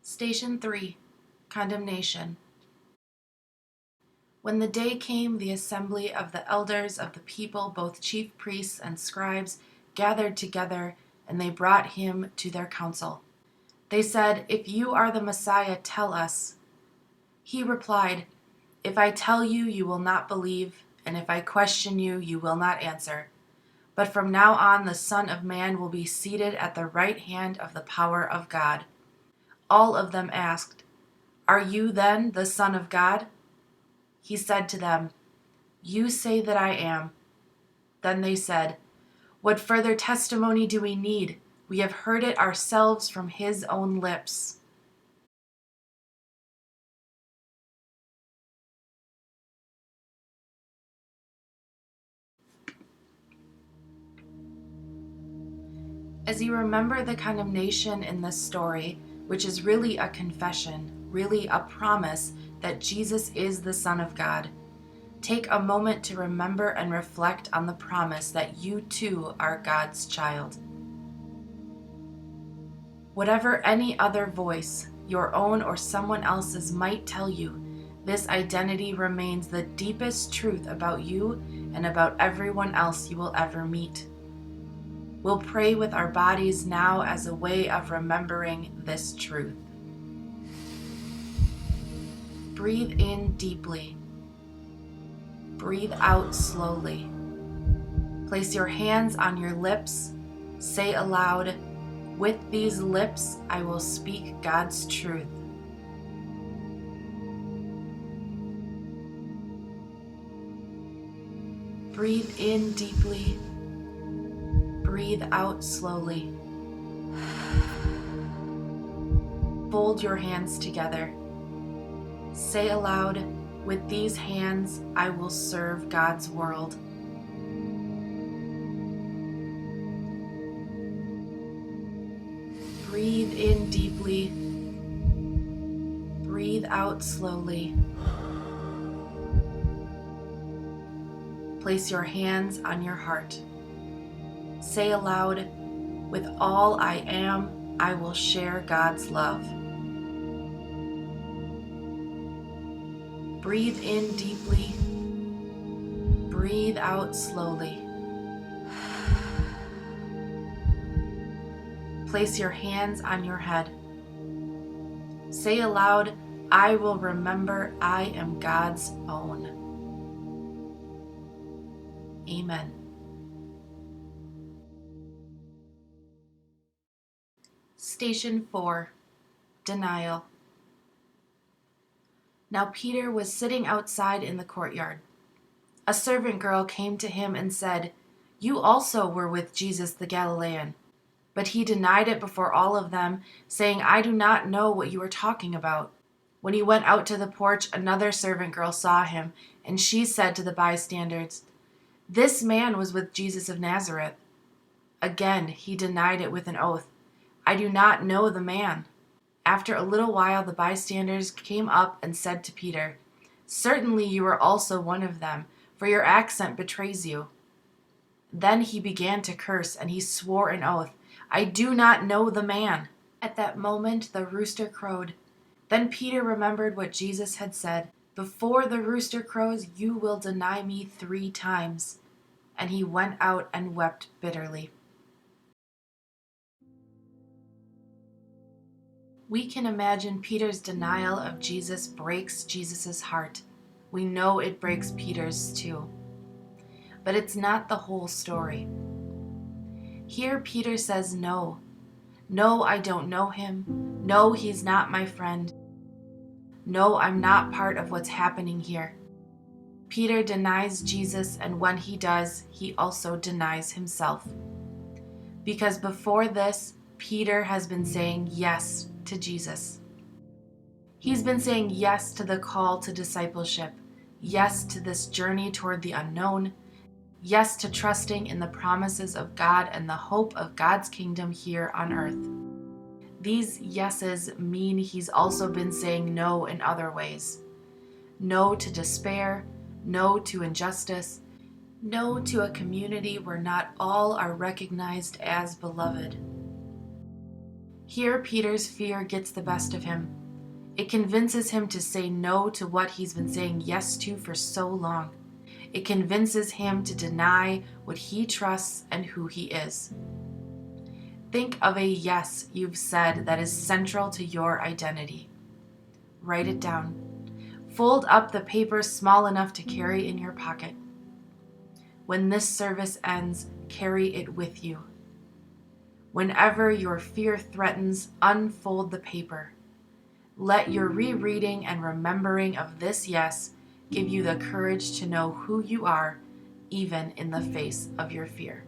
Station 3. Condemnation. When the day came, the assembly of the elders of the people, both chief priests and scribes, gathered together, and they brought him to their council. They said, "If you are the Messiah, tell us." He replied, "If I tell you, you will not believe, and if I question you, you will not answer. But from now on, the Son of Man will be seated at the right hand of the power of God." All of them asked, "Are you then the Son of God?" He said to them, "You say that I am." Then they said, "What further testimony do we need? We have heard it ourselves from his own lips." As you remember the condemnation in this story, which is really a confession, really a promise that Jesus is the Son of God, take a moment to remember and reflect on the promise that you too are God's child. Whatever any other voice, your own or someone else's, might tell you, this identity remains the deepest truth about you and about everyone else you will ever meet. We'll pray with our bodies now as a way of remembering this truth. Breathe in deeply. Breathe out slowly. Place your hands on your lips. Say aloud, "With these lips I will speak God's truth." Breathe in deeply. Breathe out slowly. Fold your hands together. Say aloud, "With these hands I will serve God's world." Breathe in deeply. Breathe out slowly. Place your hands on your heart. Say aloud, "With all I am, I will share God's love." Breathe in deeply. Breathe out slowly. Place your hands on your head. Say aloud, "I will remember I am God's own." Amen. Station 4. Denial. Now Peter was sitting outside in the courtyard. A servant girl came to him and said, "You also were with Jesus the Galilean." But he denied it before all of them, saying, "I do not know what you are talking about." When he went out to the porch, another servant girl saw him, and she said to the bystanders, "This man was with Jesus of Nazareth." Again he denied it with an oath, "I do not know the man." After a little while the bystanders came up and said to Peter, "Certainly you are also one of them, for your accent betrays you." Then he began to curse, and he swore an oath, "I do not know the man." At that moment the rooster crowed. Then Peter remembered what Jesus had said, "Before the rooster crows, you will deny me 3 times." And he went out and wept bitterly. We can imagine Peter's denial of Jesus breaks Jesus' heart. We know it breaks Peter's too. But it's not the whole story. Here Peter says no. No, I don't know him. No, he's not my friend. No, I'm not part of what's happening here. Peter denies Jesus, and when he does, he also denies himself. Because before this, Peter has been saying yes to Jesus. He's been saying yes to the call to discipleship, yes to this journey toward the unknown, yes to trusting in the promises of God and the hope of God's kingdom here on earth. These yeses mean he's also been saying no in other ways. No to despair, no to injustice, no to a community where not all are recognized as beloved. Here, Peter's fear gets the best of him. It convinces him to say no to what he's been saying yes to for so long. It convinces him to deny what he trusts and who he is. Think of a yes you've said that is central to your identity. Write it down. Fold up the paper small enough to carry in your pocket. When this service ends, carry it with you. Whenever your fear threatens, unfold the paper. Let your rereading and remembering of this yes give you the courage to know who you are, even in the face of your fear.